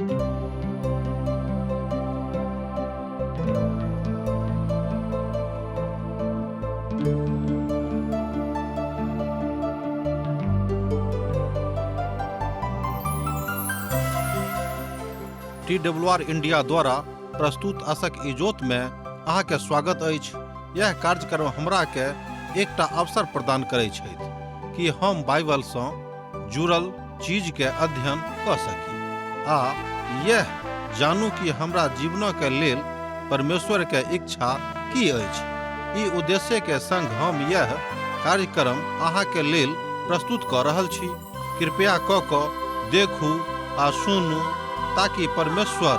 TWR India द्वारा प्रस्तुत आशक इजोत में अहाँ के स्वागत अछि। यह कार्यक्रम हमरा के एकटा अवसर प्रदान करैत छथि कि हम बाइबल सँ जुड़ल चीज के अध्ययन क सकी आ यह जानू कि हमरा जीवन के लेल परमेश्वर के इच्छा की अछि। ई उद्देश्य के संग हम यह कार्यक्रम अहाँ के लेल प्रस्तुत क रहल छी। कृपया क देखू आ सुनू ताकि परमेश्वर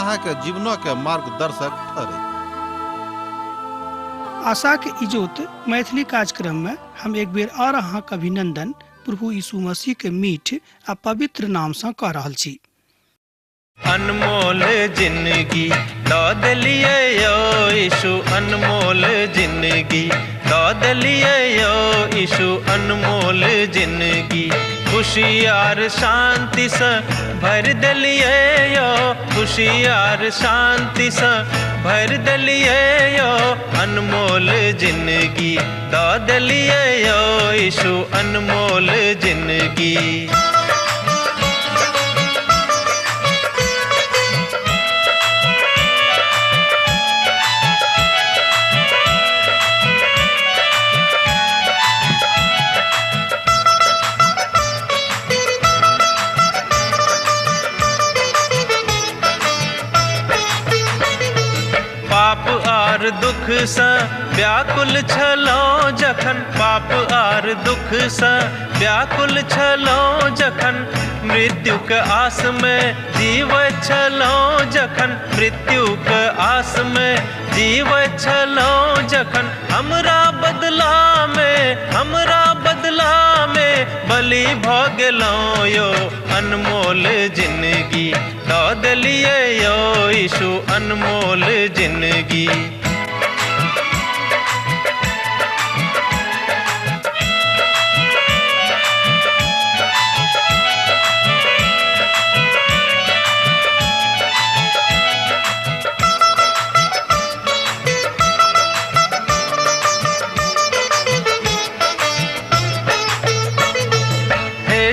अहाँ के जीवन के मार्गदर्शक ठहरे। आशा के इजोत मैथिली कार्यक्रम में हम एक बेर और अहाँ के अभिनंदन प्रभु यीशु मसीह के मीठ आ पवित्र नाम से कह रहल छी। अनमोल जिंदगी दऽ देलियै यौ यीशु, अनमोल जिंदगी दऽ देलियै यौ यीशु, अनमोल जिंदगी खुशियार शांति से भर देलियै यौ, खुशियार शांति से भर देलियै यौ, अनमोल जिंदगी दऽ देलियै यौ यीशु, अनमोल जिंदगी। पाप आर दुख से व्याकुल छलहुँ जखन, पाप आर दुख से व्याकुल छलहुँ जखन, मृत्युक आस में जीवैत छलहुँ जखन, मृत्युक आस में जीवैत छलहुँ जखन, हमरा बदला में बलि भऽ गेलहुँ यौ, अनमोल जिंदगी दऽ देलियै यौ यीशु, अनमोल जिंदगी।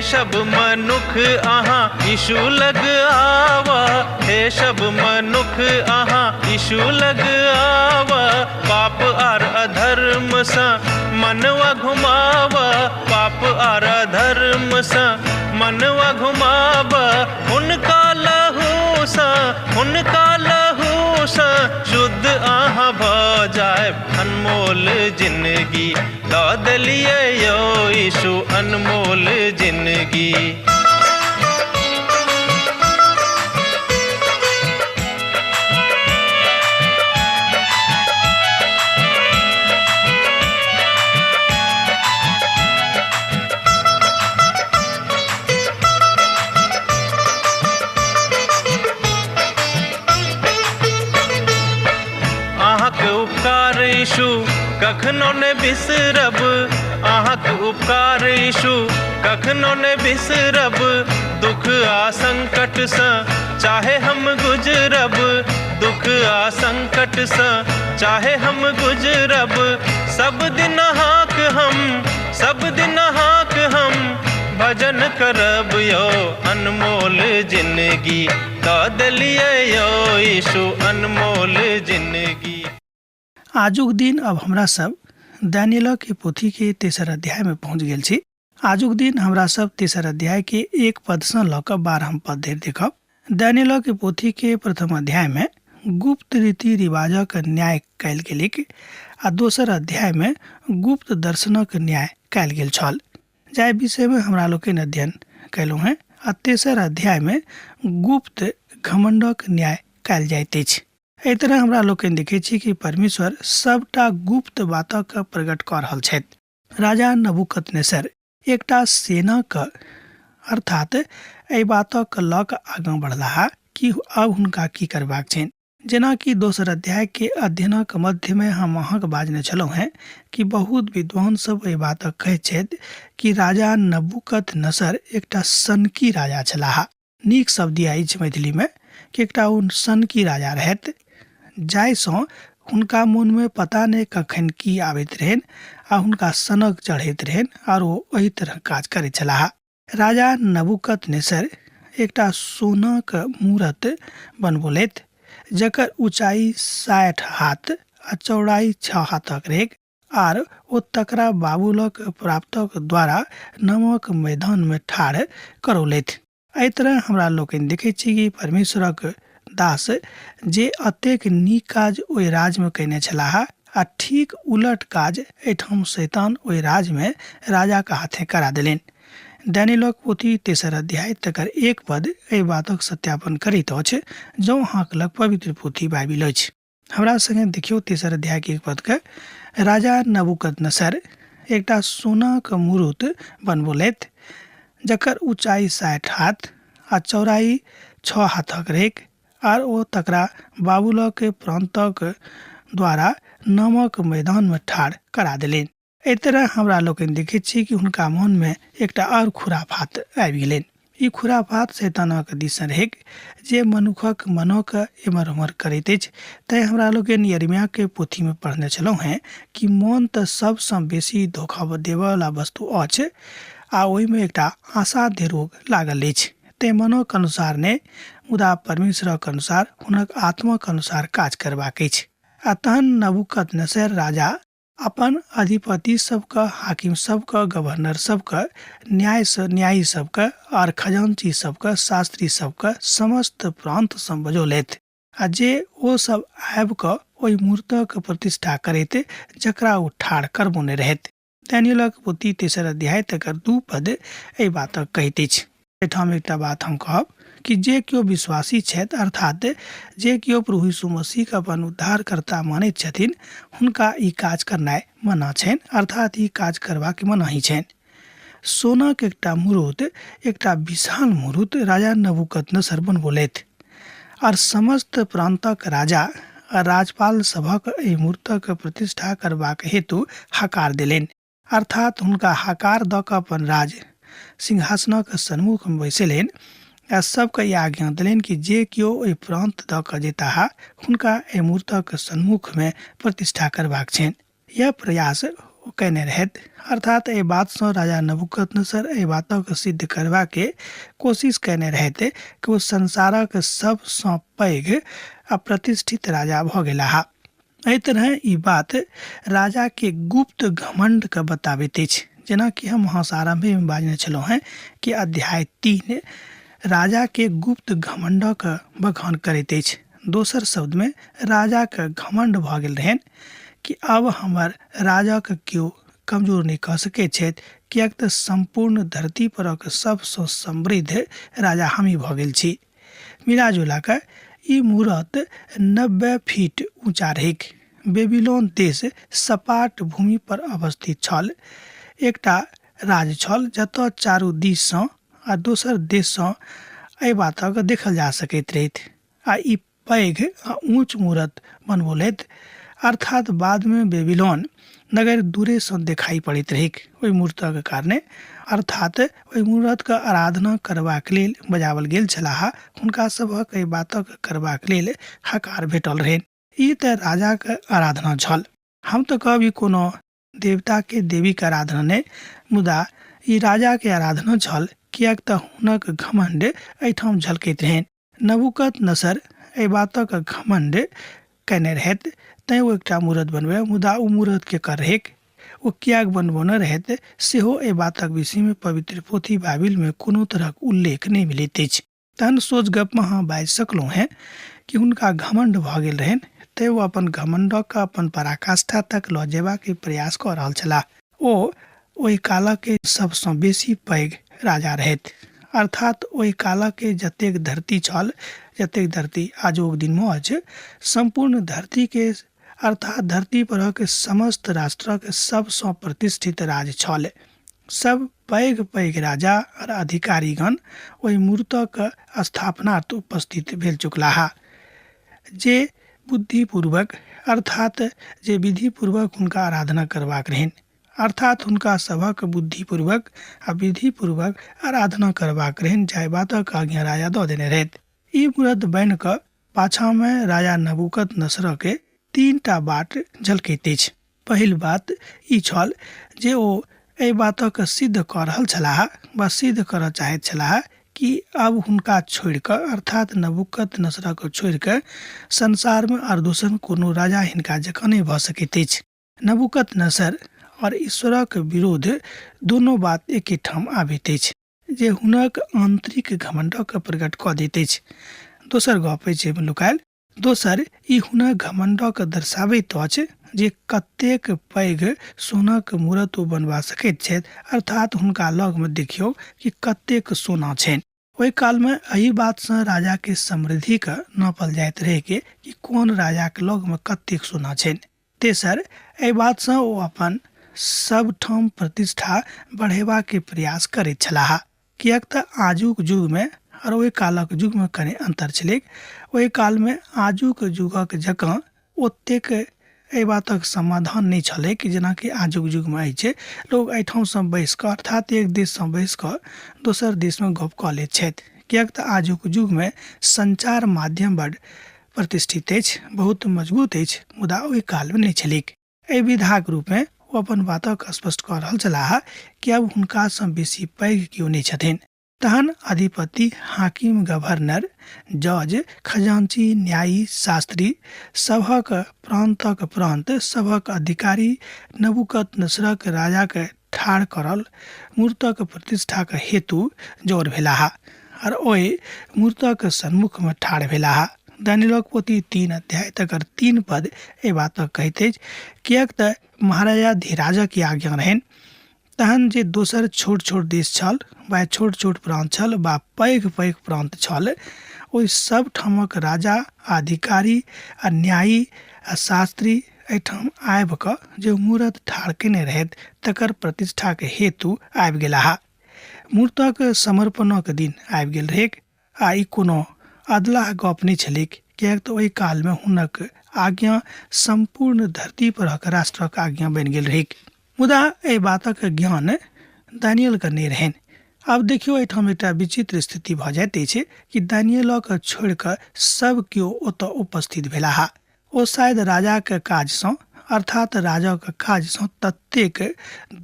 सब मनुख अहाँ यीशु लग आवा, हे सब मनुख अहाँ यीशु लग आवा, पाप आर अधर्म से मनवा घुमावा, पाप आर अधर्म से मनवा घुमावा, हुनका लहू से शुद्ध अहाँ भऽ जायब, अनमोल जिंदगी दऽ देलियै यौ यीशु, अनमोल जिंदगी। उपकार यीशु कखनो ने बिसरब, अहाँक उपकार यीशु कखनो ने बिसरब, दुख आ संकट से चाहे हम गुजरब, दुख आ संकट से चाहे हम गुजरब, सब दिन अहाँक हम भजन करब यौ, अनमोल जिंदगी दऽ देलियै यौ यीशु, अनमोल जिंदगी। आजुक दिन अब हमरा सब दानियेल के पोथी के तेसर अध्याय में पहुंच गेल छी। आजुक दिन हमरा सब तेसर अध्याय के 1 पद से लऽ कऽ 12 पद धरि देखब। दानियेल के पोथी के प्रथम अध्याय में गुप्त रीति रिवाजक न्याय कयल गेल आ दोसर अध्याय में गुप्त दर्शनक न्याय कयल गेल छल, जाहि विषय में हमरा लोग के अध्ययन कयलहुँ हैं। आ तेसर अध्याय में गुप्त घमंडक न्याय कयल जाइत अछि। एहि तरह हमरा लोग के देखे छी कि परमेश्वर सबटा गुप्त बातक प्रकट कऽ रहल छथि। राजा नबूकदनेस्सर एकटा सेनाक अर्थात एहि बातक लऽ कऽ आगाँ बढ़लाह कि अब हुनका की करबाक छनि। जेना कि दोसर अध्याय के अध्ययनक मध्य में हम अहाँक बाजने छलहुँ हैं कि बहुत विद्वान सब एहि बातक कहैत छथि कि राजा नबूकदनेस्सर एकटा सनकी राजा छलाह। नीक शब्द अछि मैथिलीमे कि एकटा ओ सनकी राजा रहथि जाहिसँ हुनका मोनमे पता नहि कखन की आबैत रहनि आ हुनका सनक चढ़ैत रहनि और ओ ओहि तरह काज करैत छलाह। राजा नबूकदनेस्सर एकटा सोनाक मूरत बनबौलथि जकर ऊंचाई 60 हाथ आ चौड़ाई 6 हाथक रहेक आर ओ तकरा बाबुलक प्राप्तक द्वारा नमक मैदान में ठाढ़ करौलथि। एहि तरह हमरा लोकनि देखैत छी कि परमेश्वरक दास जे अतेक नीक काज ओहि राज्यमे कयने छलाह आ ठीक उलट काज एहिठाम शैतान ओहि राज्यमे राजाक हाथे करा देलनि। दानियेलक पोथी 3 अध्याय तकर 1 पद एहि बातक सत्यापन करैत अछि जँ अहाँक लग पवित्र पोथी बाइबिल अछि। हमरा संगे देखियौ 3 अध्याय के 1 पद के। राजा नबूकदनेस्सर एकटा सोनाक मूरत बनबौलथि जकर ऊंचाई 60 हाथ आ चौड़ाई 6 हाथक रहेक आर ओ तकरा बाबुलक प्रान्तक द्वारा नमक मैदान में ठाढ़ करा देलनि। एहि तरह हमरा लोकनि देखैत छी कि हुनका मोनमे एकटा और खुराफात आबि गेलनि। ई खुराफात शैतानक दिस रहेक जे मनुखक मनक एमर उमर करैत अछि। तैं हमरा लोकनि यिर्मयाह के पोथी में पढ़ने छलहुँ हैं कि मन तऽ सबसँ बेसी धोखा देबयवला वस्तु अछि आ ओहिमे एकटा असाध्य रोग लागल अछि। तैं मनक अनुसार नहि मुदा परमेश्वरक अनुसार हुनक आत्माक अनुसार काज करबाक अछि। आ तहन नबूकदनेस्सर राजा अपन अधिपति सबके, हाकिम सबके, गवर्नर सबके, न्यायी सबके और खजांची सबके, शास्त्री सबके समस्त प्रांत सँ बजौलथि आ जे ओ सब आबि कऽ ओहि मूर्तक प्रतिष्ठा करैत जकरा ओ ठाढ़ करबौने रहथि। दानियेलक पोथी 3 अध्याय तकर 2 पद एहि बातक कहैत अछि। एहिठाम एकटा बात हम कहब कि जे केओ विश्वासी छथि अर्थात जे केओ प्रभु यीशु मसीहके अपन उद्धारकर्ता मानैत छथिन हुनका ई काज करनाइ मना छनि, अर्थात ई काज करबाक मनाही छनि। सोनाक एकटा मूरत, एकटा विशाल मूरत राजा नबूकदनेस्सर बनबौलथि और समस्त प्रांतक राजा आ राजपाल सभक एहि मूर्तक प्रतिष्ठा करबाक हेतु हकार देलनि, अर्थात हुनका हकार दऽ कऽ अपन राज सिंहासनक सन्मुख में बैसेलनि आ सबके ई आज्ञा देलनि कि जे केओ ओहि प्रांत दऽ कऽ जेताह हुनका एहि मूर्तक सन्मुख में प्रतिष्ठा करबाक छनि। यह प्रयास ओ कयने रहथि, अर्थात एहि बातसँ राजा नबूकदनेस्सर एहि बातक सिद्ध करबाके कोशिश कयने रहथि कि ओ संसारक सबसँ पैघ आ प्रतिष्ठित राजा भऽ गेलाह। एहि तरह ई बात राजा के गुप्त घमंड के बताबैत अछि। जेना कि हम अहाँ से आरंभे में बाजने छलहुँ हैं कि अध्याय 3 राजा के गुप्त घमंडक बखान करैत अछि। दोसर शब्द में राजा के घमंड भऽ गेल रहनि कि अब हमर राजा के केओ कमजोर नहीं कह सकैत छथि, किएक तऽ संपूर्ण धरती परक सबसँ समृद्ध राजा हमही भऽ गेल छी। मिला जुला कऽ ई मूरत 90 फीट ऊंचा रहेक। बेबीलोन देश सपाट भूमि पर अवस्थित छल। एकटा राज्य छल जतऽ चारू दिससँ आ दोसर देशसँ एहि बातक देखल जा सकैत रहथि आ ई पैघ आ ऊँच मूरत बनबौलथि, अर्थात बाद में बेबीलोन नगर दूरे सँ देखाई पड़ैत रहेक ओहि मूर्तक कारणे, अर्थात ओहि मूरतके आराधना करबाक लेल बजावल गेल छलाह हुनका सभक एहि बातक करबाक लेल हकार भेटल रहनि। ई तऽ राजाके आराधना छल। हम तऽ कहब ई कोनो देवता के देवी के आराधना नहि मुदा ई राजा के आराधना छल, किएक तऽ हुनक घमंड एहिठाम झलकैत रहनि। नबूकदनेस्सर एहि बातक घमंड कयने रहथि तैं ओ एकटा मूरत बनबै, मुदा ओ मूरत केकर रहेक, ओ किएक बनबौने रहथि सेहो एहि बातक विषय में पवित्र पोथी बाइबिल में कोनो तरहक उल्लेख नहि मिलैत अछि। तहन सोच गप में अहाँ बाजि सकलहुँ हैं कि हुनका घमंड भऽ गेल रहनि तैं ओ अपन घमंडक अपन पराकाष्ठा तक लऽ जेबाक प्रयास कऽ रहल छलाह। ओ ओहि कालक सबसँ बेसी पैघ राजा रहथि, अर्थात ओहि कालक जतेक धरती छल, जतेक धरती आजुक दिन में अछि, संपूर्ण धरती के अर्थात धरती परक समस्त राष्ट्रक सबसँ प्रतिष्ठित राज छल। सब पैघ पैघ राजा और अधिकारीगण ओहि मूर्तक स्थापनार्थ उपस्थित भेल चुकलाह। जे बुद्धिपूर्वक अर्थात जे विधिपूर्वक हुनका आराधना करबाक रहनि अर्थात हुनका सभक बुद्धिपूर्वक आ विधिपूर्वक आराधना करबाक रहन जाय बातक आज्ञा राजा दऽ देने रहथि। ई मूरत बनि कऽ पाछा में राजा नबूकदनेस्सर के 3टा बाट झलकैत अछि। पहिल बात ई छल जे ओ एहि बातक सिद्ध कऽ रहल छलाह वा सिद्ध करऽ चाहैत छलाह कि अब हुनका छोड़ि कऽ अर्थात नबूकदनेस्सर के छोड़ि कऽ संसार में और दोसर कोनो राजा हिनका जकाँ नहि भऽ सकैत अछि। नबूकदनेस्सर और ईश्वरक विरोध दोनों बात एके ठाम आबैत अछि जे हुनक आंतरिक घमंडक प्रकट कऽ दैत अछि। दोसर गप अछि लुकायल। दोसर ई हुनक घमंडक दर्शाबैत अछि जे कतेक पैघ सोनाक मूरत ओ बनवा सकैत छथि, अर्थात हुनका लग में देखियौ कि कतेक सोना छनि। ओहि काल में एहि बात से राजा के समृद्धि के नापल जाइत रहे कि कोन राजा के लग में कतेक सोना छनि। तेसर एहि बात से ओ अपन सब ठाम प्रतिष्ठा बढ़ेबा के प्रयास करैत छलाह, कियाक तऽ आजुक युग में और ओहि कालक युग में कने अंतर छलै। ओहि काल में आजुक युगक जकाँ ओतेक एहि बातक समाधान नहीं छलै कि जेनाकि आजुक युग में अछि। लोग एहिठाम से बैस कऽ अर्थात एक देश से बैस कऽ दोसर देश में गप कऽ लैत छथि, कियाक तऽ आजुक युग में संचार माध्यम बड़ प्रतिष्ठित अछि, बहुत मजबूत अछि, मुदा ओहि काल में नहीं छलैक। एहि विधाक रूप में ओ अपन बातक स्पष्ट कऽ रहल छलाह कि अब हुनका से बेसी पैघ केओ नहीं छथिन। तहन अधिपति, हाकिम, गवर्नर, जज, खजांची, न्यायी, शास्त्री, सभक प्रांतक प्रांत, सभक अधिकारी नबूकदनेस्सरक राजा के ठाढ़ करल मूर्तक प्रतिष्ठा के हेतु जोर भेलाह और ओहि मूर्तक सन्मुख में ठाढ़ भेलाह। दानियेलक पोथी 3 अध्याय तकर 3 पद एहि बातक कहैत अछि, कियाक तऽ महाराजा धीराजक की आज्ञा रहनि। तहन जे दोसर छोट छोट देश छल वा छोट छोट प्रांत छल वा पैघ पैघ प्रांत छल, ओहि सब ठामक राजा, अधिकारी आ न्यायी आ शास्त्री एहिठाम आबि कऽ जे मूरत ठाढ़ केने रहथि तकर प्रतिष्ठा के हेतु आबि गेलाह। मूर्तक समर्पणक दिन आबि गेल रहेक आ ई कोनो अदला गप नहीं छलैक, कियाक तऽ ओहि काल में हुनक आज्ञा संपूर्ण धरती परक राष्ट्रक आज्ञा बनि गेल रहेक। मुदा एहि बातक ज्ञान दानियेल के नहीं रहनि। आब देखियौ एहिठाम एकटा विचित्र स्थिति भऽ जाइत अछि कि दानियेलक छोड़ि कऽ सब केओ ओतऽ उपस्थित भेलाह। ओ शायद राजा के काज सँ अर्थात राजाक काज सँ ततेक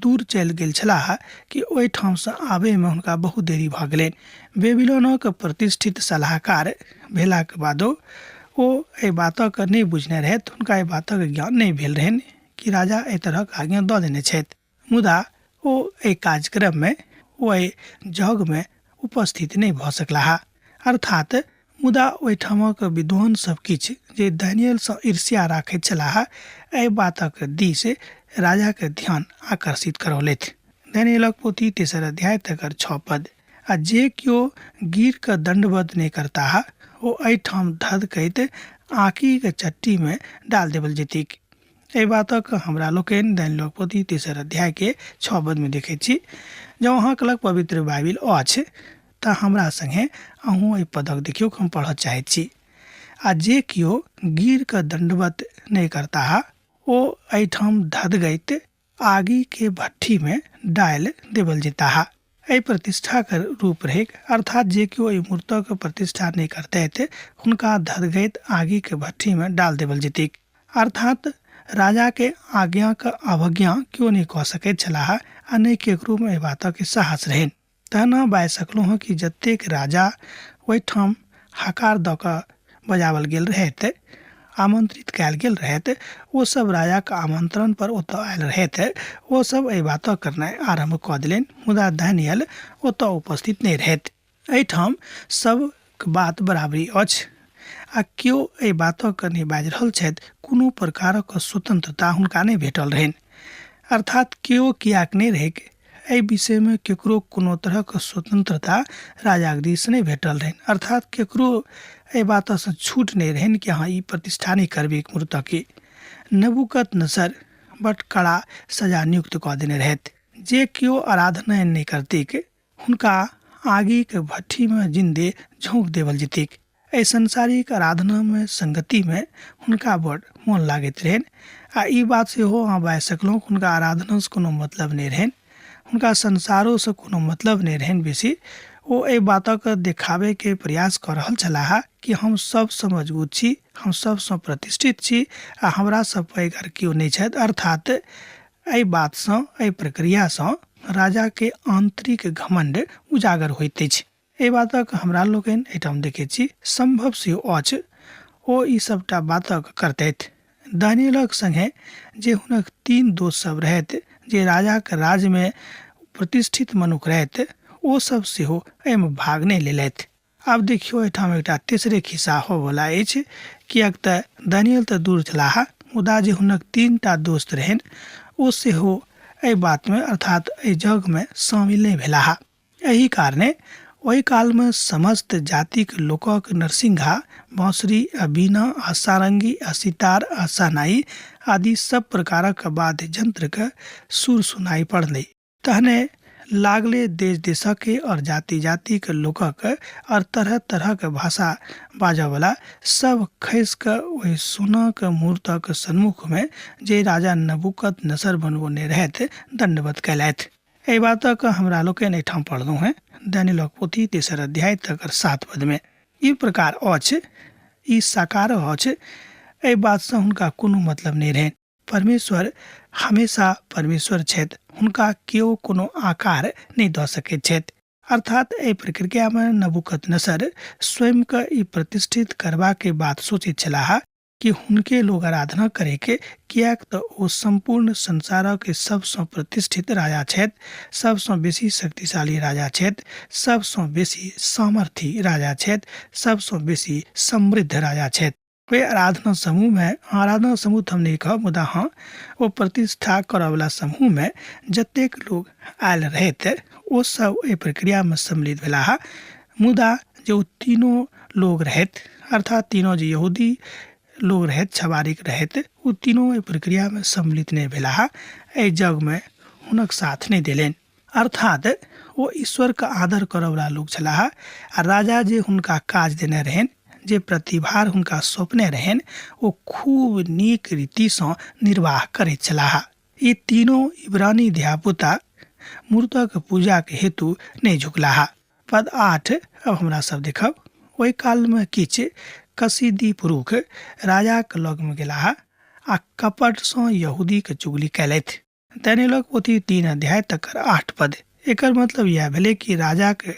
दूर चलि गेल छलाह कि ओहिठाम से आबे में हुनका बहुत देरी भऽ गेलनि। बेबीलोनक प्रतिष्ठित सलाहकार भेलाक बादो ओ एहि बातक नहीं बुझने रहथि, हुनका एहि बातक ज्ञान नहीं भेल रहनि कि राजा एहि तरहक आज्ञा दऽ देने छथि। मुदा ओ एहि कार्यक्रम में ओ एहि जग में उपस्थित नहीं भऽ सकलाह। अर्थात मुदा ओहिठामक विद्वान सब किछु जे दानियेल सँ ईर्ष्या राखैत छलाह, एहि बातक दिस राजा के ध्यान आकर्षित करौलथि। दानियेलक पोथी 3 अध्याय तकर 6 पद। आ जे केओ गिर कऽ दंडवत नहीं करताह, ओ एहिठाम धधकैत आँखि के चट्टी में डाल देवल जेतिक। एहि बातक हमरा लोकनि दानियेलक पोथी 3 अध्याय के 6 पद में देखैत छी। जँ अहाँके लग पवित्र बाइबिल अछि तऽ हमरा संगे अहूँ एहि पदक देखियौ, हम पढ़ऽ चाहैत छी। आ जे केओ गिर कऽ दंडवत नहीं करताह, ओ एहिठाम धधकैत आगि के भट्ठी में डाल देवल जेताह। एहि प्रतिष्ठा के रूप रहेक, अर्थात जे केओ एहि मूर्तक प्रतिष्ठा नहीं करतैथ हुनका धधकैत आगि के भट्ठी में डाल देवल जेतिक। अर्थात राजा के आज्ञा के अवज्ञा क्यों नहीं कऽ सकैत छलाह आ नहीं केकरो में एहि बातक साहस रहनि। तहन बाजि सकलहुँ हँ कि जतेक राजा ओहिठाम हकार दऽ कऽ बजावल गेल रहथि, आमंत्रित कयल गेल रहथि, ओ सब राजा के आमंत्रण पर ओतऽ आयल रहथि, ओ सब एहि बातक करनाइ आरंभ कऽ देलनि। मुदा दानियेल ओतऽ उपस्थित नहीं रहथि। एहिठाम सब बात बराबरी अछि आ केओ एहि बातक नहीं बाजि रहल छथि। कोनो प्रकारक स्वतंत्रता हुनका नहीं भेटल रहनि। अर्थात केओ कियाक नहीं रहैक, एहि विषय में केकरो कोनो तरहक स्वतंत्रता राजाक दिस नहीं भेटल रहनि। अर्थात केकरो एहि बात से छूट नहीं रहनि कि हाँ ई प्रतिष्ठा नहीं करबे मूर्तक के। नबूकदनेस्सर बड़ कड़ा सजा नियुक्त कऽ देने रहथि। जे केओ आराधना नहीं करतिक हुनका आगि के भट्ठी में जिंदे झोंक देवल जेतिक। एहि संसारिक आराधना में संगति में हुनका बड़ मोन लागैत रहन। आ ई बात सेहो अहाँ बाजि सकलहुँ हुनका आराधना से कोनो मतलब नहीं रहन, हुनका संसारों से कोनो मतलब नहीं रहन। बेसी ओ एहि बातक देखाबे के प्रयास कर रहल छलाह कि हम सबसँ मजबूत छी, हम सबसँ प्रतिष्ठित छी आ हमरा सब पैघ आर केओ नहीं छथि। अर्थात एहि बातसँ, एहि प्रक्रियासँ राजा के आंतरिक घमंड उजागर होइत अछि। एहि बातक हमरा लोकनि एहिठाम देखै छी संभव सेहो अछि ओ ई सबटा बातक करतैथ। दानियेलक संगे जे हुनक 3 दोस्त सब रहैत, जे राजाक राज में प्रतिष्ठित मनुख रहैत, ओ सब सेहो एहिमे भाग नहीं लेलथि। आब देखियो एहिठाम एकटा तेसरे खिस्सा होवला अछि, कियाक तऽ दानियल तऽ दूर छलाह, मुदा जे हुनक 3टा दोस्त रहन ओ सेहो एहि बात में अर्थात एहि जग में शामिल नहीं भेलाह। एहि कारणे ओहि काल में समस्त जातिक लोकक नरसिंघा, बांसुरी आ बीना आ सारंगी आ सितार आ शहनाई आदि सब प्रकारक वाद्य यंत्र के सुर सुनाई पड़लै। तहने लागले देश देशक के और जाति जाति के लोकक और तरह तरह के भाषा बाजऽ वाला सब खैस के ओहि सोना के मूर्तक सन्मुख में जे राजा नबूकदनेस्सर बनबोने रहैत दंडवत कैलथि। एहि बातक हमरा लोकनि एहिठाम पढ़लहुँ हैं दानियेलक पोथी 3 अध्याय तक 7 पद में। ई प्रकार अछि, ई साकार अछि, एहि बात से हुनका कोनो मतलब नहीं रहन। परमेश्वर हमेशा परमेश्वर छथि, हुनका केओ कोनो आकार नहीं दऽ सकैत छथि। अर्थात एहि प्रक्रिया में नबूकदनेस्सर स्वयं के ई प्रतिष्ठित करबा के बात सोचैत छलाह कि हुनके लोग आराधना करे के, कियाक तऽ ओ संपूर्ण संसार के सबसँ प्रतिष्ठित राजा छथि, सबसँ बेसी शक्तिशाली राजा छथि, सबसँ बेसी सामर्थी राजा छथि, सबसँ बेसी समृद्ध राजा छथि। वे आराधना समूह में, आराधना समूह हम नहीं कहब, मुदा हाँ वो प्रतिष्ठा करऽ वाला समूह में जतेक लोग आयल रहते ओ सब एहि प्रक्रिया में सम्मिलित भेलाह। मुदा जो तीनों लोग रहत, अर्थात तीनों जो यहूदी लोग रहत, छवारिक रहत, वो तीनों एहि प्रक्रिया में सम्मिलित नहीं भेलाह, एहि जग में हुनक साथ नहीं देलन। अर्थात वो ईश्वर का आदर करऽ वाला लोग छलाह आ राजा जे हुनका काज देने रहन, जे प्रतिभार हुनका सौंपने रहन, ओ खूब नीक रीति से निर्वाह करैत छलाह। ई तीनों इब्रानी धियापुता मूर्तक पूजा के हेतु नहीं झुकलाह। पद 8 अब हमरा सब देखब। ओहि काल में किछ कसीदी पुरुष राजा के लग में गेलाह आ कपट से यहूदी के चुगली कैलथि। दानियेलक पोथी 3 अध्याय तक 8 पद। एकर मतलब यह भेलै कि राजा के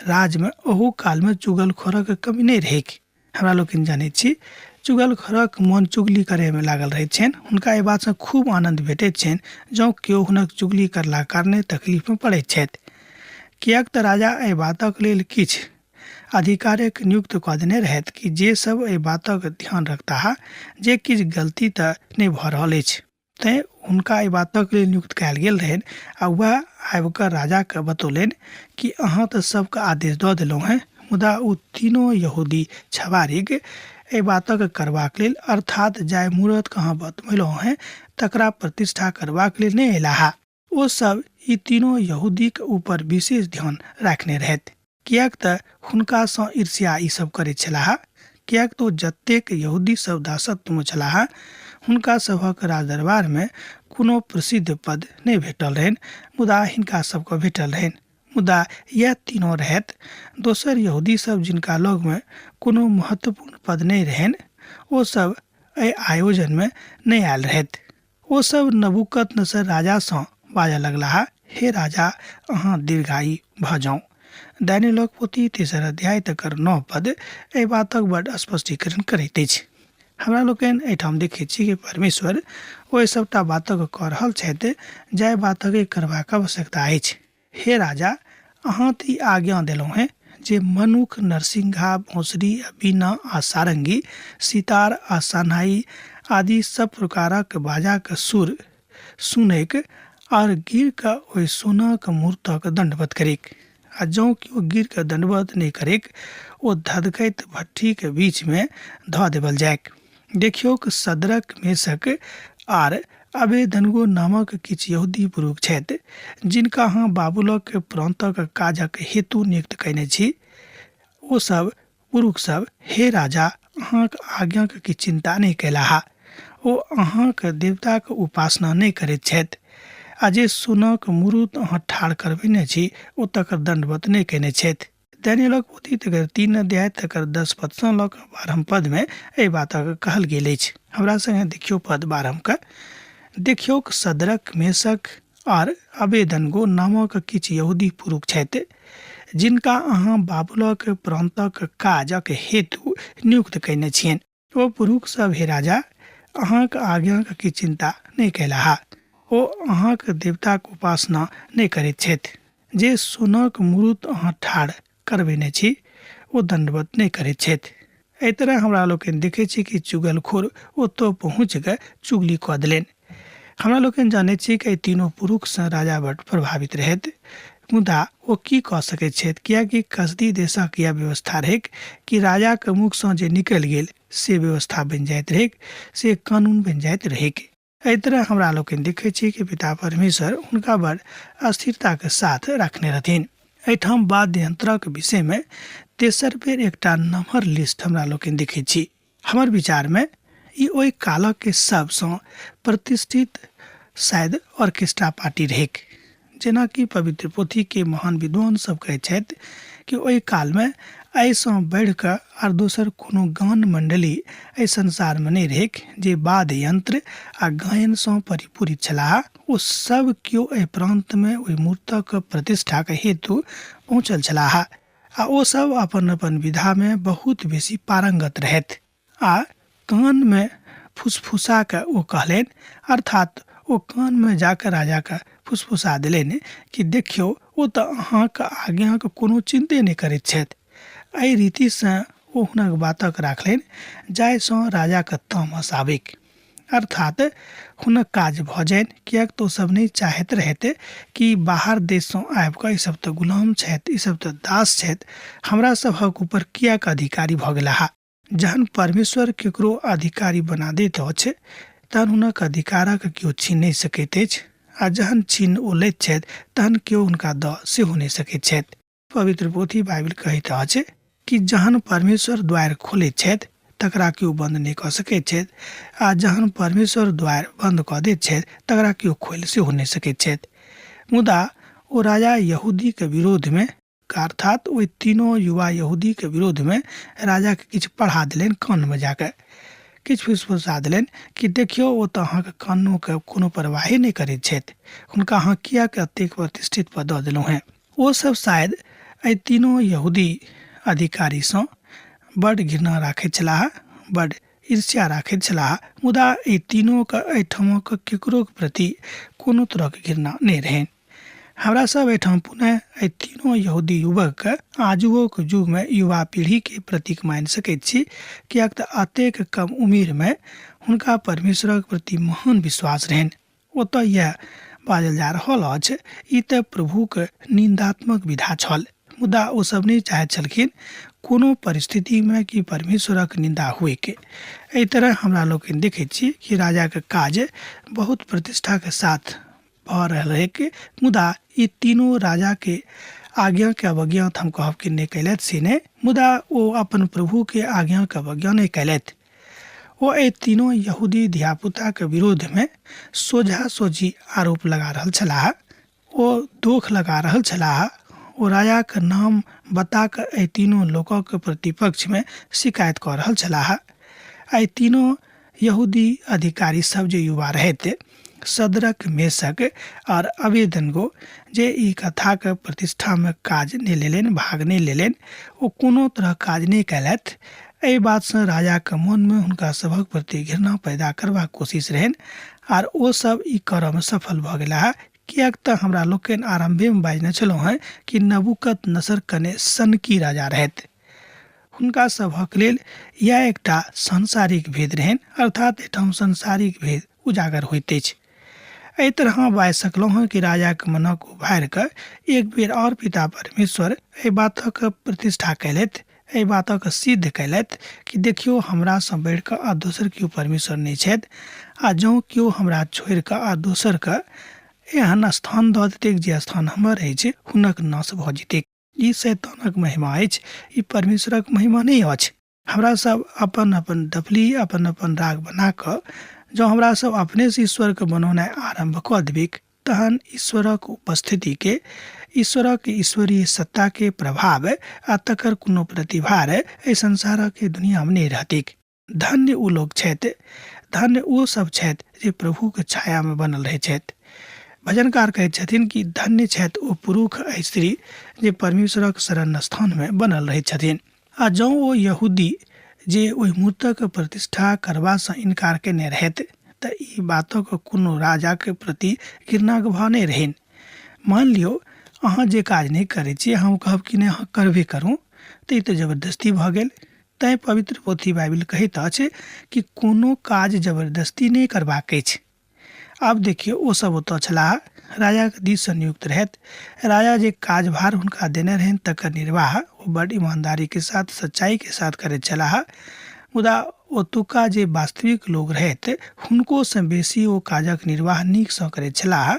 राज में ओहू काल में चुगलखोरक कमी नहीं रहैक। हमरा लोकनि जानै छी चुगलखोरक मन चुगली करे में लागल रहैत छनि, हुनका एहि बात से खूब आनंद भेटैत छनि जँ केओ हुनक चुगली करला कारणे तकलीफ में पड़ैत छथि। कियाक तऽ राजा एहि बातक लेल किछ अधिकारक नियुक्त कऽ देने रहत कि जे सब एहि बातक ध्यान रखताह जे किछ गलती तऽ नहीं भऽ रहल अछि, तैं हुनका एहि बातक लेल नियुक्त कयल गेल रहन। आ वह आबि कऽ राजा के बतौलनि कि अहाँ तऽ सबके आदेश दऽ देलहुँ हैं, मुदा ओ तीनों यहूदी छवारिक एहि बातक करबाक लेल, अर्थात जाय मूरत के अहाँ बतौलहुँ हैं तकरा प्रतिष्ठा करबाक लेल नहीं अयलाह। ओ सब ई तीनों यहूदी के ऊपर विशेष ध्यान राखने रहत, कियाक तऽ हुनका सँ ईर्ष्या ई सब करैत छलाह। कियाक तो जतेक यहूदी सब दासत्व में छलाह, हुनका सभक राजदरबार में कोनो प्रसिद्ध पद नहीं भेटल रहन, मुदा हिनका सबके भेटल रहन। मुदा यह तीनों रहत। दोसर यहूदी सब जिनका लग में कोनो महत्वपूर्ण पद नहीं रहन, वो सब एहि आयोजन में नहीं आयल रहत। वो सब नबूकदनेस्सर राजा सँ बाजऽ लगलाह, हे राजा, अहाँ दीर्घायु भऽ जाउ। दानियेलक पोथी 3 अध्याय तक 9 पद एहि बातक बड़ स्पष्टीकरण करैत अछि। हमरा लोकनि एहिठाम देखैत छी कि परमेश्वर ओहि सबटा बातक कऽ रहल छथि जाहि बातक करबाक आवश्यकता अछि। हे राजा, अहाँ तऽ ई आज्ञा देलहुँ हैं जे मनुख नरसिंघा, बांसुरी, बीना आ सारंगी, सितार आ शहनाई आदि सब प्रकारक बाजा के सुर सुनैक और गिर के ओहि सोना के मूर्तक दंडवत करेक। आ जँ केओ गिर के दंडवत नहीं करेक, ओ धधकैत भट्ठी के बीच में धऽ देवल जायक। देखियौ कि सदरक, मेशक आर अबेदनगो नामक किछ यहूदी पुरुष छथि जिनका अहाँ बाबुलक प्रान्तक काजक हेतु नियुक्त कयने छी। ओ सब पुरुष सब हे राजा अहाँक आज्ञाक की चिंता नहीं कैलाहा ओ अहाँक देवताक उपासना नहीं करैत छथि आ जे सोनाक मूर्त अहाँ ठाढ़ करबेने छी ओ तकर दंडवत नहीं केने छथि। दानियेलक पोथी तकर 3 अध्याय तकर 10 पद सँ लऽ कऽ 12 पद में एहि बातक कहल गेल अछि। हमरा संगे देखियो पद 12 के। देखियोक सदरक मेसक और अबेदनगो नामक किछु यहूदी पुरुष छथि जिनका अहाँ बाबुलक प्रांतक काजक हेतु नियुक्त कयने छियनि। ओ पुरुष सब हे राजा अहाँक आज्ञाक की चिंता नहीं कैलाहा ओ अहाँक देवताक उपासना नहीं करैत छथि। जे सोनाक मूर्त अहाँ ठाढ़ करबेने छी ओ दंडवत नहीं करैत छथि। एहि तरह हमरा लोकनि देखै छी कि चुगलखोर ओतऽ पहुँच कऽ चुगली कऽ देलनि। हमरा लोकनि जानै छी कि तीनों पुरुष सँ राजा बड प्रभावित रहैत मुदा ओ की कऽ सकैत छथि कियाकि कसदी देशक यह व्यवस्था रहैक कि राजा के मुख सँ जे निकलि गेल से व्यवस्था बनि जाइत रहैक, से कानून बनि जाइत रहैक। एहि तरह हमरा लोकनि देखै छी कि पिता परमेश्वर हुनका बड़ अस्थिरता के साथ रखने रहथिन। एहिठाम वाद्य यंत्रक विषय में तेसर बेर एकटा नम्हर लिस्ट हमरा लोकनि देखै छी। हमर विचार में ई ओहि कालक के सबसँ प्रतिष्ठित शायद ऑर्केस्ट्रा पार्टी रहैक। जेना कि पवित्र पोथी के महान विद्वान सब कहैत छथि कि ओहि काल में एहिसँ बढ़ि कऽ आर दोसर कोनो गान मंडली एहि संसार में नहीं रहैक जे वाद्य यंत्र आ गायन सँ परिपूरित छलाह। ओ सब केओ एहि प्रांत में ओहि मूर्तक प्रतिष्ठा के हेतु पहुँचल छलाह आ ओ सब अपन अपन विधा में बहुत बेसी पारंगत रहैत आ कान में फुसफुसा के ओ कहलनि, अर्थात ओ कान में जाकर राजा के फुसफुसा देलनि कि देखियो ओ तऽ अहाँक आज्ञाक कोनो चिंते नहीं करैत छथि। एहि रीति सँ ओ हुनक बातक राखलनि जाहिसँ राजा के तामस आबैक, अर्थात हुनक काज भऽ जाइन कियाक तो सब नहीं चाहैत रहते कि बाहर देश सँ आबि कऽ ई सब तऽ गुलाम छथि, ई सब तऽ दास छथि, हमरा सभक ऊपर कियाक अधिकारी भऽ गेलाह। जहन परमेश्वर केकरो अधिकारी बना दैत अछि तहन हुनक अधिकारक केओ छीन नहीं सकैत अछि आ जहन छीन ओ लैत छथि तहन केओ हुनका दऽ सेहो नहीं सकैत छथि। पवित्र पोथी बाइबल कहैत अछि कि जहन परमेश्वर द्वार खोलैत छथि तकरा केओ बंद नहीं कऽ सकैत छथि आ जहन परमेश्वर द्वार बंद कऽ दैत छथि तकरा केओ खोलि सेहो नहीं सकैत छथि। मुदा ओ राजा यहूदी के विरोध में अर्थात ओहि तीनों युवा यहूदी के विरोध में राजा के किछु पढ़ा देलनि, कान में जाकर किछु फुसफुसा देलनि कि देखियो ओ तऽ अहाँके कानून के कोनो परवाही नहीं करैत छथि, हुनका अहाँ कियाक एतेक प्रतिष्ठित पद दऽ देलहुँ हैं। ओ सब शायद एहि तीनों यहूदी अधिकारी सँ बड़ घृणा राखैत छलाह, बड़ ईर्ष्या राखैत छलाह, मुदा एहि तीनों के एहिठामक केकरो के प्रति कोनो तरह के घृणा नहीं रहनि। हमरा सब एहिठाम पुनः एहि तीनों यहूदी युवक के आजुक युग में युवा पीढ़ी के प्रतीक मानि सकैत छी कियाक तऽ अतेक कम उम्र में हुनका परमेश्वरक प्रति महान विश्वास रहनि। ओतऽ यह बाजल जा रहल अछि ई तऽ प्रभुक निंदात्मक विधा छल, मुदा ओ सब नहीं चाहैत छलखिन कोनो परिस्थिति में कि परमेश्वरक निंदा हुए के। एहि तरह हमरा लोकनि देखैत छी कि राजा के काज बहुत प्रतिष्ठा के साथ भऽ रहल है कि मुदा ई तीनों राजा के आज्ञा के अवज्ञा हम कहब कि नहीं कैलथि से नहीं, मुदा ओ अपन प्रभु के आज्ञा के अवज्ञा नहीं कैलथि। ओ एहि तीनों यहूदी धियापुता के विरोध में सोझा सोझी आरोप लगा रहल छलाह, ओ दोष लगा रहल छलाह, ओ राजा के नाम बता कर एहि तीनों लोगों के प्रतिपक्ष में शिकायत कऽ रहल छलाह। एहि तीनों यहूदी अधिकारी सब जे युवा रहते सदरक मेसक और अबेदनगो जे ई कथा के प्रतिष्ठा में काज नहीं लेलनि, भाग नहीं लेलनि, ओ कोनो तरह काज नहीं कैलथि। एहि बात से राजा के मन में हुनका सभक प्रति घृणा पैदा करबाक कोशिश रहनि आर ओ सब ई करऽ में सफल भऽ गेलाह। कियाक तऽ हमरा लोकनि आरंभे में बाजने छलहुँ हैं कि नबूकदनेस्सर कने सनकी राजा रहथि। हुनका सभक लेल यह एकटा सांसारिक भेद रहनि, अर्थात एहिठाम सांसारिक भेद उजागर होइत अछि। एहि तरह बाजि सकलहुँ हैं कि राजा के मनक उभारि कऽ एक बेर और पिता परमेश्वर एहि बातक प्रतिष्ठा कैलथि, एहि बातक सिद्ध कैलथि कि देखियो हमरा सँ बढ़ि कऽ आ दोसर केओ परमेश्वर नहीं छथि आ जँ केओ हमरा छोड़ि कऽ आ दोसर के एहन स्थान दऽ देतैक जे स्थान हमर अछि हुनक नाश भऽ जेतैक। ई शैतानक महिमा अछि, ई परमेश्वरक महिमा नहीं अछि। हमरा सब अपन अपन डफली अपन अपन राग बना कऽ जँ हमरा सब अपने से ईश्वर के बनौनाइ आरंभ कऽ देबिक, तहन ईश्वरक उपस्थिति के, ईश्वरक ईश्वरीय सत्ता के प्रभाव आ तकर कोनो प्रतिभार एहि संसार के दुनिया में नहीं रहतिक। धन्य ओ लोग छथि, धन्य ओ सब छथि जे प्रभु के छाया में बनल रहै छथि। भजनकार कहैत छथिन कि धन्य छथि ओ पुरुष आ स्त्री जे परमेश्वरक शरण स्थान में बनल रहैत छथिन। आ जँ ओ यहूदी जे ओहि मूर्तक प्रतिष्ठा करबा से इनकार केने रहैत तऽ ई बातक कोनो राजा के प्रति घृणा के भाव नहीं रहनि। मान लियो अहाँ जे काज नहीं करै छी, हम कहब कि नहीं अहाँ करबे करूँ, तऽ ई तऽ जबरदस्ती भऽ गेल। तैं पवित्र पोथी बाइबिल कहैत अछि कि कोनो काज जबरदस्ती नहीं करबाक अछि। आब देखियो ओ सब ओतऽ छलाह, राजा के दिस से नियुक्त रहैत। राजा जे काज भार हुनका देने रहनि तकर निर्वाह ओ बड़ ईमानदारी के साथ, सच्चाई के साथ करैत छलाह। मुदा ओतुका जे वास्तविक लोग रहैत हुनको से बेसी ओ काजक निर्वाह नीक सँ करैत छलाह।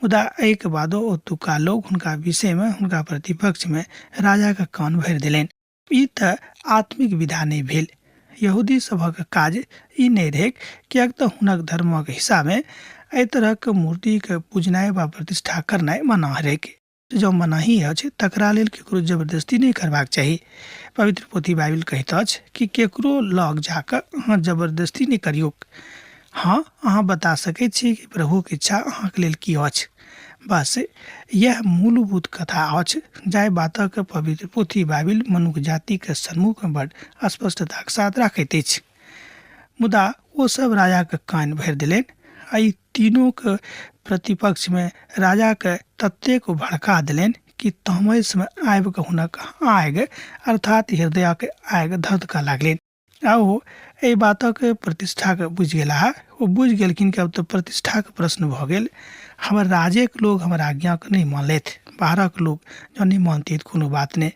मुदा एहिके बादो ओतुका लोग हुनका विषय में, हुनका प्रतिपक्ष में राजा के कान भरि देलनि। ई तऽ आत्मिक विधा नहीं भेल। यहूदी सभक काज ई नहीं रहै, कियाक तऽ हुनक धर्मक हिस्सा में एहि तरहक मूर्ति के पूजनाइ वा प्रतिष्ठा करनाइ मना रहैक। जँ मनाही अछि तकरा लेल केकरो जबरदस्ती नहीं करबाक चाही। पवित्र पोथी बाइबिल कहैत अछि कि केकरो लग जाकऽ अहाँ जबरदस्ती नहीं करियौ। हाँ, अहाँ बता सकैत छी कि प्रभुक इच्छा अहाँके लेल की अछि। बस यह मूलभूत कथा अछि जाहि बातक पवित्र पोथी बाइबिल मनुष्य जाति के सम्मुख में बड़ स्पष्टता के साथ रखैत अछि। मुदा ओ सब राजा के कान भरि देलनि। एहि तीनों के प्रतिपक्ष में राजा के ततेक भड़का देलनि कि तहमस में आबि कऽ हुनक आगि अर्थात हृदय के आगि धधकऽ लागलनि। आ ओ एहि बातक प्रतिष्ठा के बुझि गेलाह। ओ बुझि गेलखिन कि अब तऽ प्रतिष्ठा के प्रश्न भऽ गेल। हमर राजे के लोग हमर आज्ञा के नहीं मानलथि, बाहरक लोग जँ नहीं मानती तऽ कोनो बात नहीं।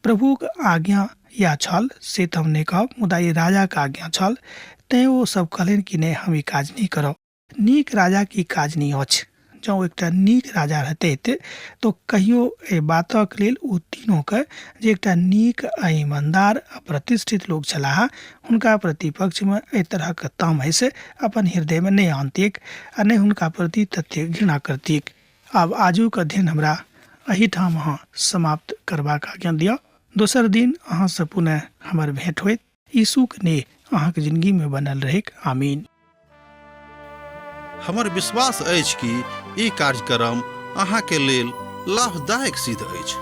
प्रभु के आज्ञा या छल से तऽ हम नहीं कहब, मुदा ई राजा के आज्ञा छल। तैं ओ सब कहलनि कि नहीं, हम ई काज नहीं करब। नीक राजा की काज नहीं अछि। जँ ओ एकटा नीक राजा रहतैथ तो कहियो एहि बातक लेल ओ तीनों के जे एकटा नीक आ ईमानदार आ प्रतिष्ठित लोग छलाह हुनका प्रतिपक्ष में एहि तरहक तामस अपन हृदय में नहीं आनतीक आ नहीं हुनका प्रति ततेक घृणा करतीक। आब आजुक अध्ययन हमरा एहिठाम अहाँ समाप्त करबाक आज्ञा दिअ। दोसर दिन अहाँ से पुनः हमर भेंट होइत। यीशुक ने अहाँके जिंदगी में बनल रहैक। आमीन। हमर विश्वास अछि कि ई कार्यक्रम अहाँके लेल लाभदायक सिद्ध अछि।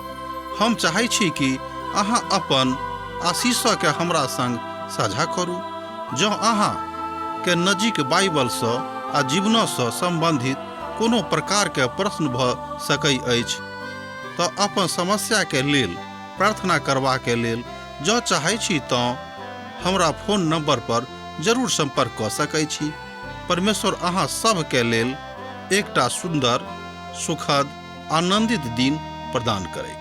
हम चाहै छी कि अहाँ अपन आशीषके हमरा संग साझा करू। जँ अहाँ के नजीक बाइबल सँ आ जीवन सँ संबंधित कोनो प्रकार के प्रश्न भऽ सकै अछि तऽ अपन समस्या के लेल प्रार्थना करबा के लेल जँ चाहै छी तऽ हमरा फोन नंबर पर जरूर संपर्क कऽ सकै छी। परमेश्वर अहाँ सब के लेल एकटा सुंदर, सुखद, आनंदित दिन प्रदान करै।